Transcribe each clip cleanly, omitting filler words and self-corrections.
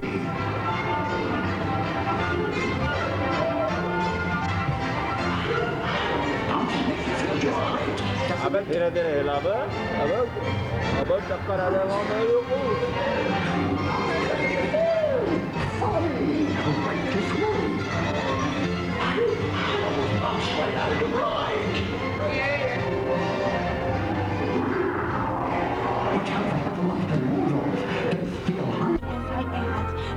अबे धीरे धीरे हिला अबे चक्कर आ जाएगा मेरे को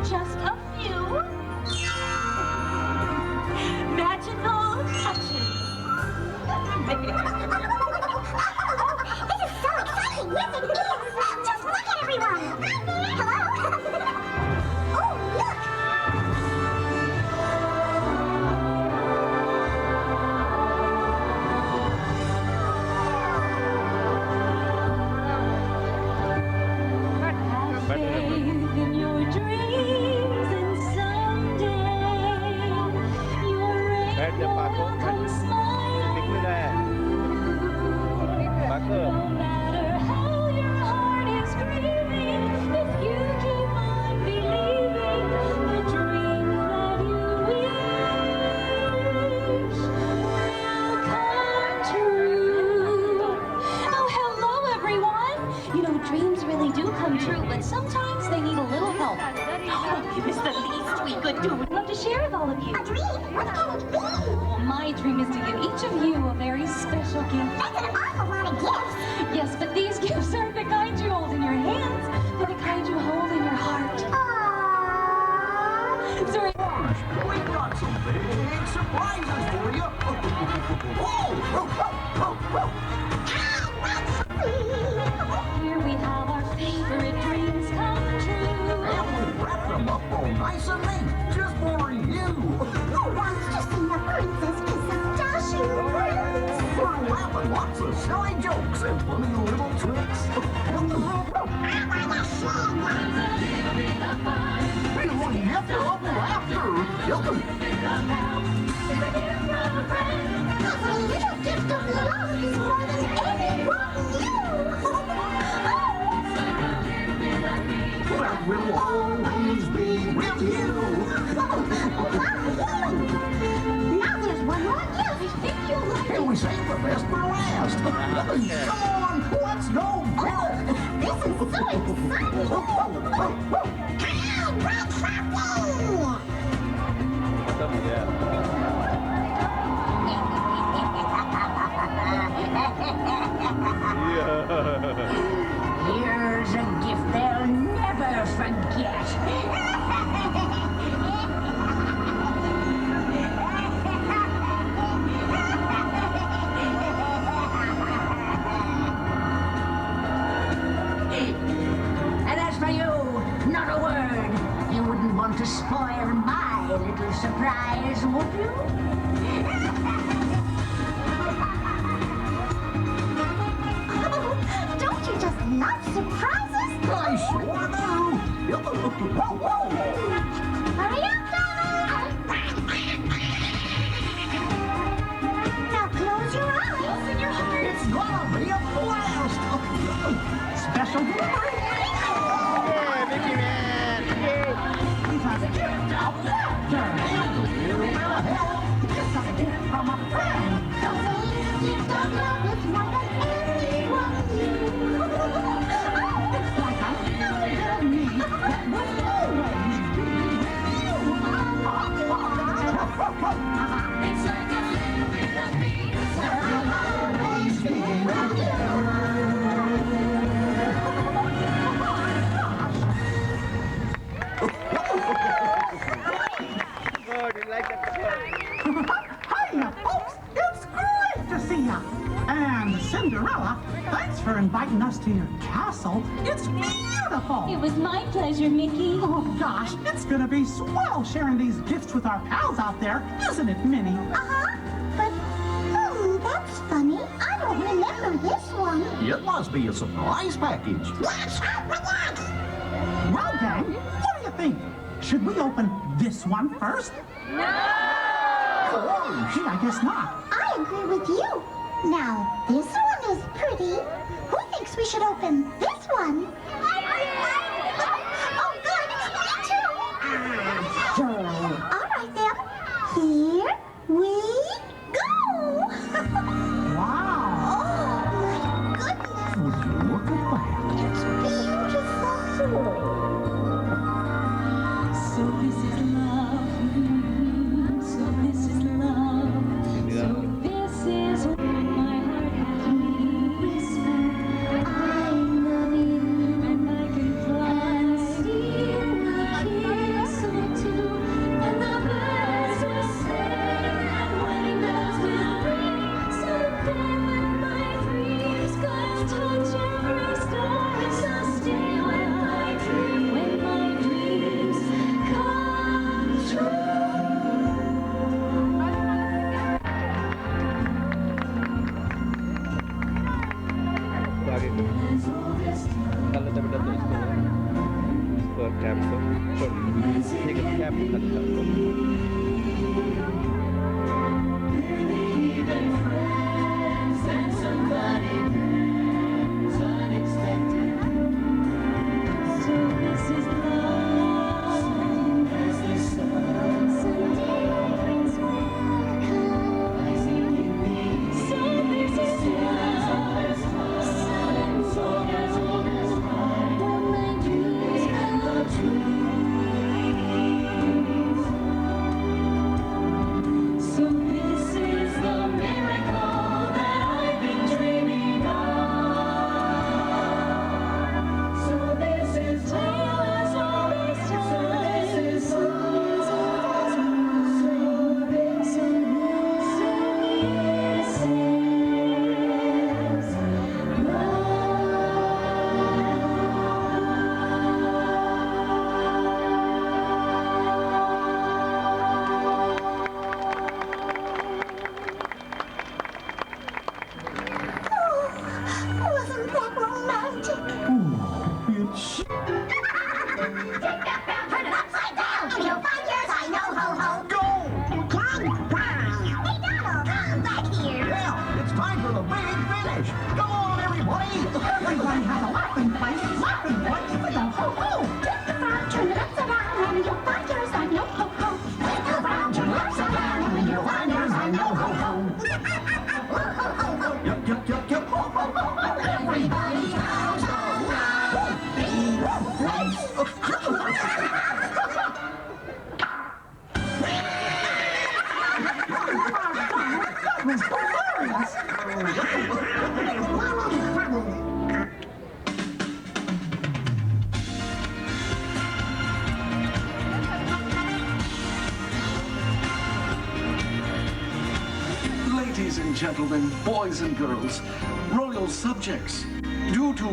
Just a few magical touches. This is so exciting! Yes, it is! Just look at everyone! Hello? Oh, look! Faith in your dreams, and someday your बैठ जा पाको rainbow will come smiling. दिख नहीं रहा है पाको No matter how your heart is grieving, if you keep on believing, the dreams that you wish will come true. Oh, hello, everyone. You know, dreams really do come true, but sometimes they need a little help. Oh, it was the least we could do. I'd love to share with all of you. A dream? What can it be? Well, my dream is to give each of you a very special gift. That's an awful lot of gifts. Yes, but these gifts aren't the kind you hold in your hands. They're the kind you hold in your heart. Aww. Sorry. We've got some big surprises for you. Here we have our favorite dreams come true. And we wrapped them up all nice and neat, just for you. Who wants to see a princess kiss a dashing prince? We're laughing lots of silly jokes and funny little tricks. I wanna see one. Feeling after of laughter. Cause a little gift of love is more than anyone knew. That will always be with you. Now there's one more gift. I think you'll like And we saved the best for last. Come on, let's go get it. This is so exciting. Red Flappy! खत्म हो गया Here's a gift they'll never forget. And as for you, not a word. You wouldn't want to spoil my little surprise, would you? Don't you just love surprises? I sure do. Hurry up, Donald! Now close your eyes. Open your heart. It's gonna be a blast. Special delivery. Yeah, Mickey Man We've had a gift of laughter and a little bit of help. It's a gift from a friend. The gift of love is more than anyone knew. It's like a little bit of me that will always be It's like a little bit of me. that will always be with you. Oh, do you like that? Hiya, folks! It's great to see ya! And Cinderella, thanks for inviting us to your castle. It's beautiful! It was my pleasure, Mickey. Oh gosh, it's gonna be swell sharing these gifts with our pals out there, isn't it, Minnie? But, that's funny. I don't remember this one. It must be a surprise package. Let's open it! Well, gang, what do you think? Should we open this one first? Of course. Gee, I guess not. I agree with you. Now, this one is pretty. Who thinks we should open this one? Oh, good. Me too. Cap को ठीक है cap उठा Wasn't that romantic? It's Turn it upside down and you'll find yours. I know, ho ho. Go! Clang! Bang! Hey Donald, come back here. Well, it's time for the big finish. Go on, everybody! everybody has a laughing place with a ho-ho. Flip the frog, turn it upside down and you'll find yours. I know, ho ho. Flip the frog, turn it upside down and you'll find yours. I know, ho ho. Ho ho ho ho. Yup, yup, yup, yup. Ho, ho, ho, ho. Everybody house around. Big place. That was hilarious. Ladies and gentlemen, boys and girls, royal subjects, due to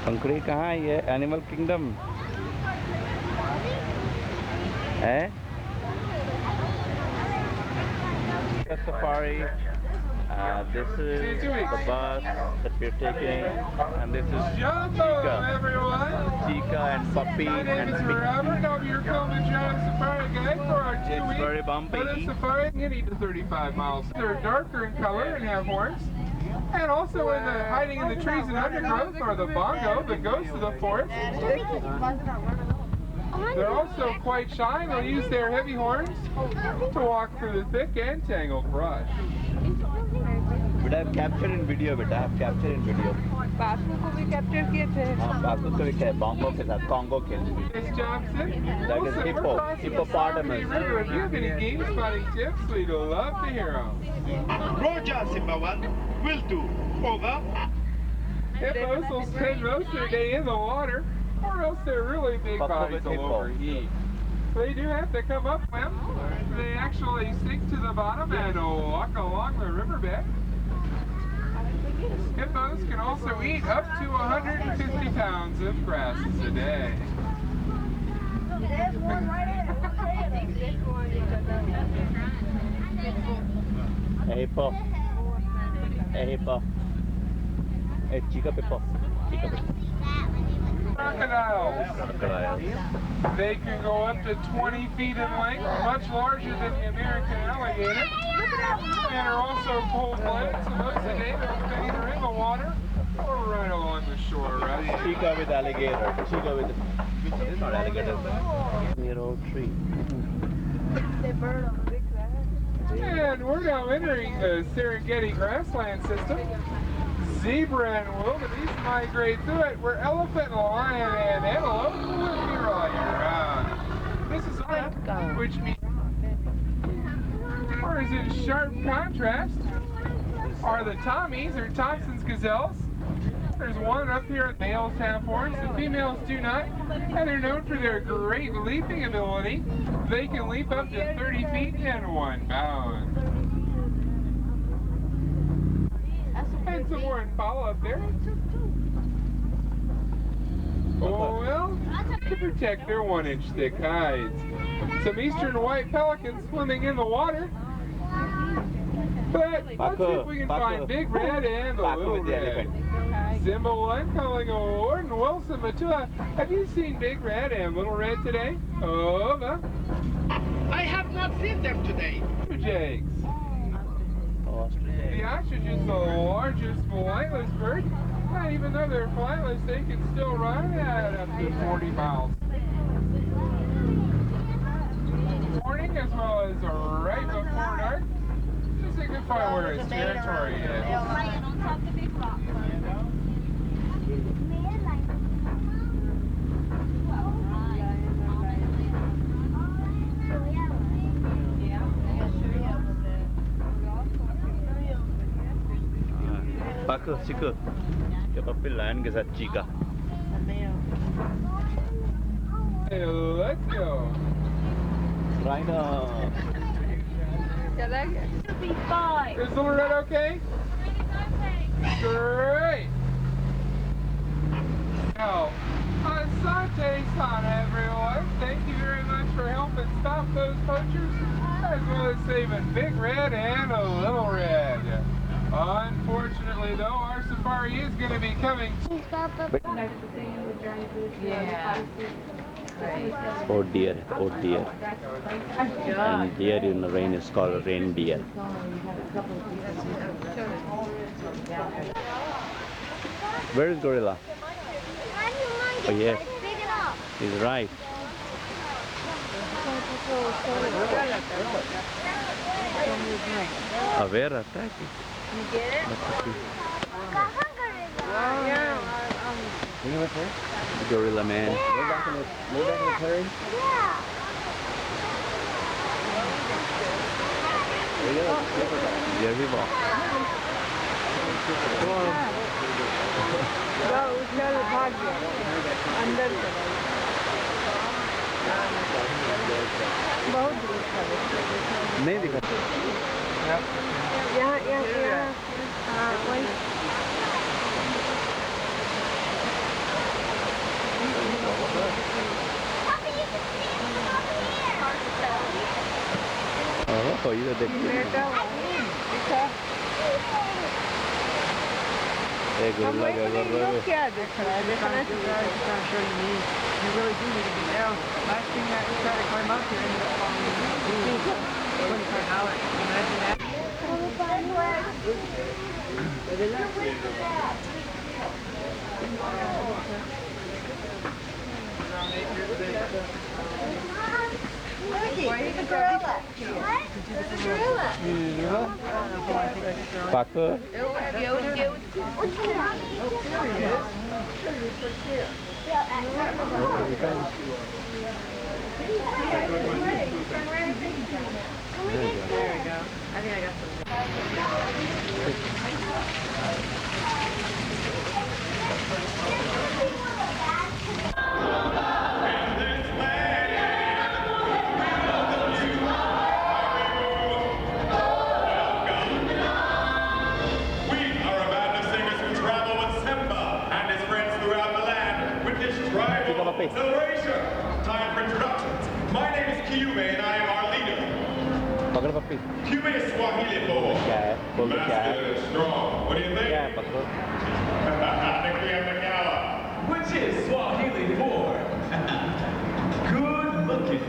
पंखुड़ी कहाँ है ये animal kingdom है safari. This is the bus that we're taking, and this is Chica, Chica and Puppy My name and is Mickey. Robert. I'll be your Coleman John Safari guide for our 2 It's week very bumpy. But safari can eat to 35 miles. They're darker in color and have horns. And also in the hiding in the trees and undergrowth are the bongo, the ghost of the forest. They're also quite shy and will use their heavy horns to walk through the thick and tangled brush. But I've captured in video, but I have captured in video. Basu को भी capture किए थे हाँ, बासु को भी क्या bongo के साथ, Congo के लिए. Miss Johnson, That is listen, hippo- we're crossing the hippopotamus. Salisbury River. If you have any game spotting tips, we'd love to hear them. Roger, Simba 1. Will do. Over. Hippos will spend most of their day in the water, or else their really big Papa bodies with will hippo. overheat. They do have to come up swim. They actually sink to the bottom and walk along the riverbed. Hippos can also eat up to 150 pounds of grasses a day. Hey, hippo. Hey, hippo. Hey, Chica Pippo. Chica Pippo. Crocodiles. Crocodile. They can go up to 20 feet in length, much larger than the American alligator, and are also cold-blooded, so most of the day they'll spend either in the water or right along the shore. Right? Chica with alligator. Chica with... This is not alligator. Near old tree. And we're now entering the Serengeti grassland system. Zebra and wildebeest migrate through it, where elephant, lion, and antelope will be all year round. This is on, which means, whereas in sharp contrast are the Tommies, or Thompson's gazelles. There's one up here, males have horns, the females do not, and they're known for their great leaping ability. They can leap up to 30 feet in one bound. And some more impala up there. Oh well, to protect their 1-inch thick hides. Some eastern white pelicans swimming in the water. But let's see if we can find Big Red and the Little Red. Symbol 1 calling Warden Wilson Matua. Have you seen Big Red and Little Red today? Over. I have not seen them today. Jakes. The ostrich is the largest flightless bird. And even though they're flightless, they can still run at up to 40 miles. Morning as well as right before dark. To signify where its territory is. Paku, Siku. Kita papi lion ke saat Chica. Hey, let's go. Rhino. Be fine. Is Little Red okay? Great. Now, Asante-san, everyone. Thank you very much for helping stop those poachers, as well as saving Big Red and a Little Red. Unfortunately, though, our safari is going to be coming. Oh dear, oh deer. And deer in the rain is called reindeer. Where is gorilla? Oh yes, he's right. Where attacking? You get it? Gorilla man. Yeah. There he walks. नहीं दिखा Oh, you got Hey, gorilla, gorilla. क्या देख रहा है? देख रहा है? You really do need to be down. Last thing that we tried to climb up here ended up falling in the pool. I wouldn't try how it. Imagine that. Where's the gorilla? What? Where's the gorilla? Paku. There we go. I think I got Celebration! Time for introductions. My name is Kiume and I am our leader. पकड़ पप्पी Kiume is Swahili for क्या है बोल दो क्या है Master Strong. What do you think? क्या है पकड़ो I think we have the gala. Which is Swahili for good looking.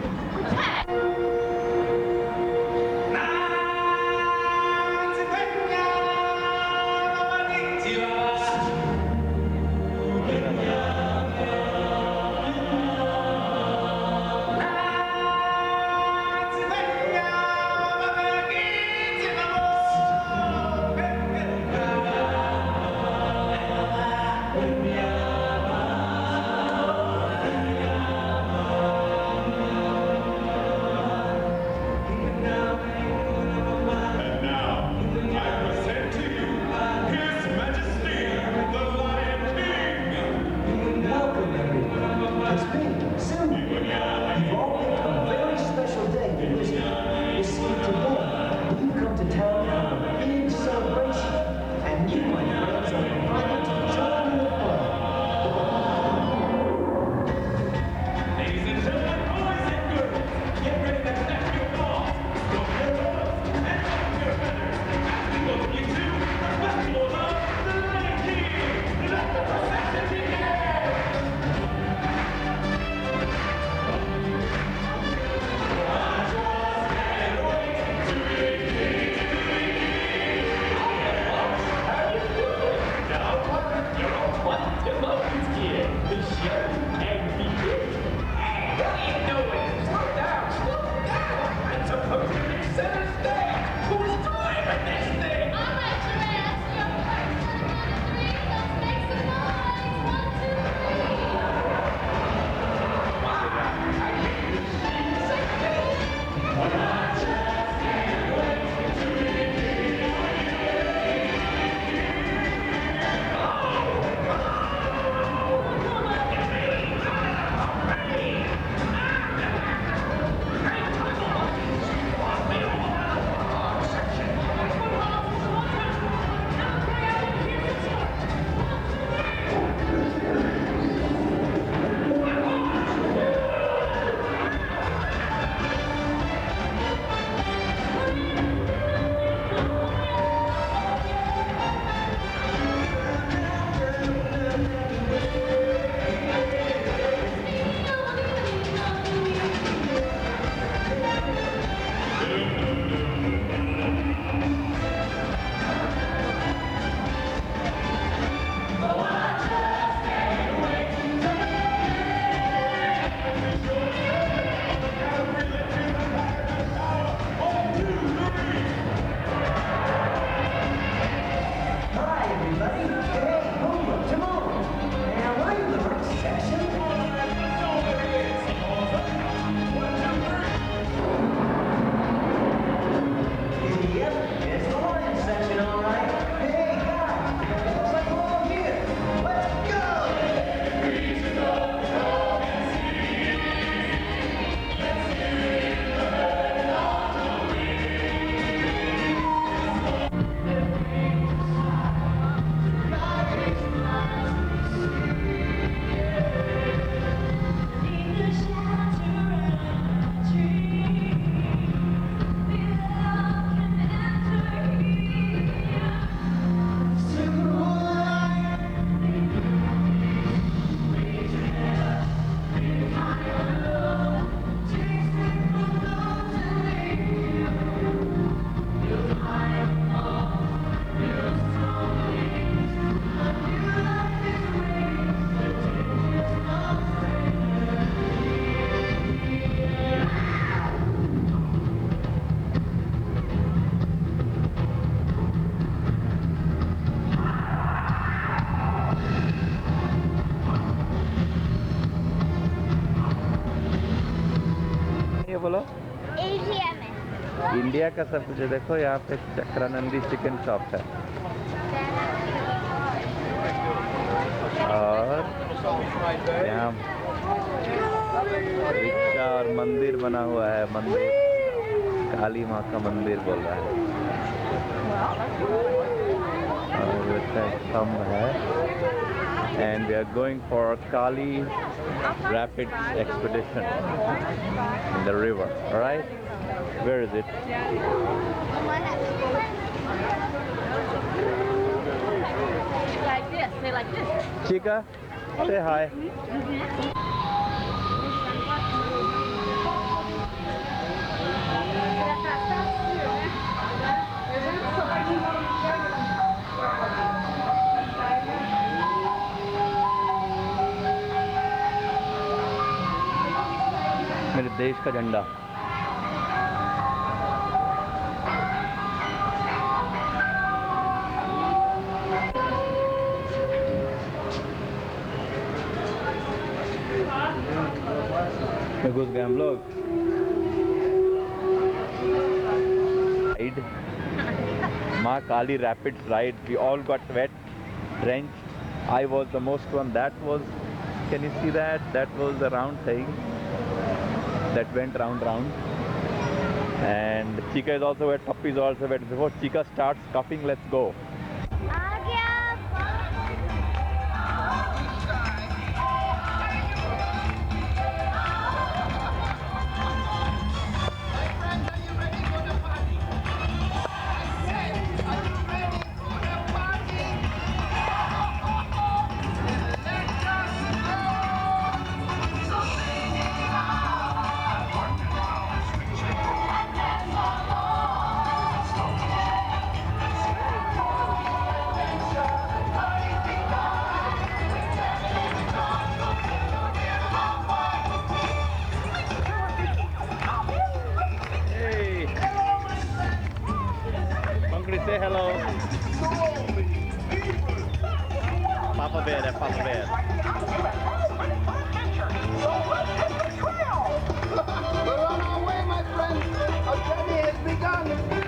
India का सब कुछ है। देखो यहाँ पे चक्रानंदी चिकन शॉप है और यहाँ रिक्शा और मंदिर बना हुआ है। मंदिर काली माँ का मंदिर बोल रहा है और इसका स्तंभ है। And we are going for Kali Rapid Expedition in the river. All right, where is it? Like this, say like this. Chica, say hi. मेरे देश का झंडा। में घुस गए हम लोग। माँ काली rapids ride. We all got wet, drenched. I was the most one. That was, can you see that? That was the round thing that went round. And Chica is also wet. Puppy is also wet. Before Chica starts coughing, let's go. Say hello. Papa Bear, Papa Bear. We're on our way, my friends. Our journey has begun.